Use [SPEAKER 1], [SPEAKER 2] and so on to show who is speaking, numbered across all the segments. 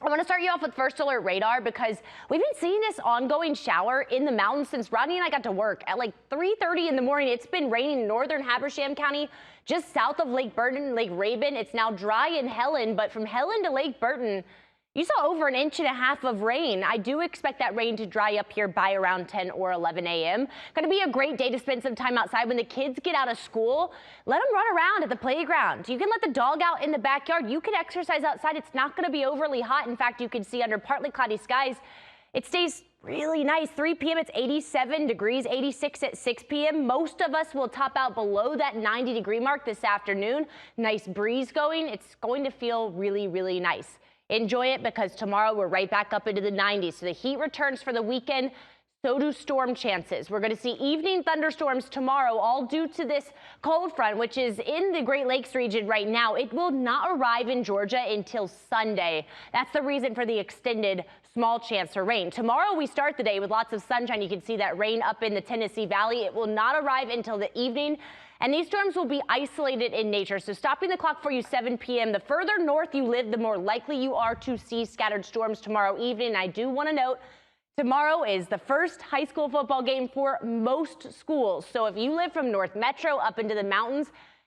[SPEAKER 1] I want to start you off with First Alert Radar because we've been seeing this ongoing shower in the mountains since Rodney and I got to work at like 3:30 in the morning. It's been raining in northern Habersham County, just south of Lake Burton and Lake Rabun. It's now dry in Helen, but from Helen to Lake Burton, you saw over 1.5 inches of rain. I do expect that rain to dry up here by around 10 or 11 a.m. Going to be a great day to spend some time outside when the kids get out of school. Let them run around at the playground. You can let the dog out in the backyard. You can exercise outside. It's not going to be overly hot. In fact, you can see under partly cloudy skies, it stays really nice. 3 p.m. it's 87 degrees, 86 at 6 p.m. Most of us will top out below that 90-degree mark this afternoon. Nice breeze going. It's going to feel really, really nice. Enjoy it because tomorrow we're right back up into the 90s. So the heat returns for the weekend. So do storm chances. We're going to see evening thunderstorms tomorrow, all due to this cold front, which is in the Great Lakes region right now. It will not arrive in Georgia until Sunday. That's the reason for the extended small chance for rain. Tomorrow we start the day with lots of sunshine. You can see that rain up in the Tennessee Valley. It will not arrive until the evening. And these storms will be isolated in nature. So stopping the clock for you 7 p.m. The further north you live, the more likely you are to see scattered storms tomorrow evening. And I do want to note, tomorrow is the first high school football game for most schools. So if you live from North Metro up into the mountains,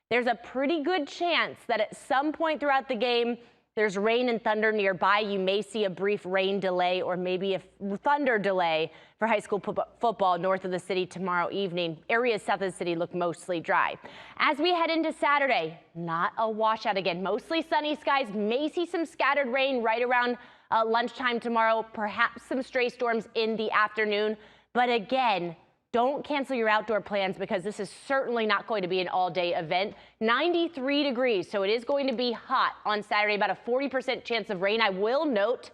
[SPEAKER 1] there's a pretty good chance that at some point throughout the game, there's rain and thunder nearby. You may see a brief rain delay or maybe a thunder delay for high school football north of the city tomorrow evening. Areas south of the city look mostly dry. As we head into Saturday, not a washout again. Mostly sunny skies. May see some scattered rain right around lunchtime tomorrow. Perhaps some stray storms in the afternoon. But again, don't cancel your outdoor plans because this is certainly not going to be an all-day event. 93 degrees, so it is going to be hot on Saturday, about a 40% chance of rain. I will note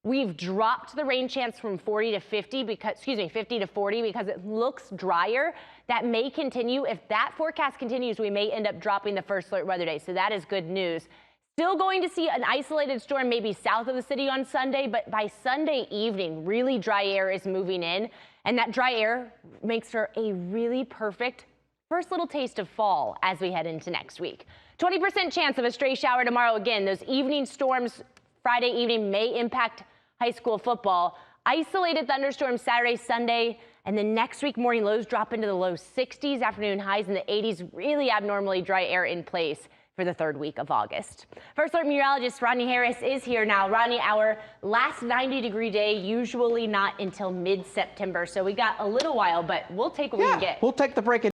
[SPEAKER 1] we've dropped the rain chance from 40 to 50 because, 50 to 40 because it looks drier. That may continue. If that forecast continues, we may end up dropping the First Alert weather day, so that is good news. Still going to see an isolated storm maybe south of the city on Sunday, but by Sunday evening, really dry air is moving in. And that dry air makes for a really perfect first little taste of fall as we head into next week. 20% chance of a stray shower tomorrow. Again, those evening storms Friday evening may impact high school football. Isolated thunderstorms Saturday, Sunday, and the next week morning lows drop into the low 60s, afternoon highs in the 80s. Really abnormally dry air in place for the third week of August. First Alert meteorologist Rodney Harris is here now. Rodney, our last 90-degree day, usually not until mid-September. So we got a little while, but we'll take what we can get.
[SPEAKER 2] We'll take the break.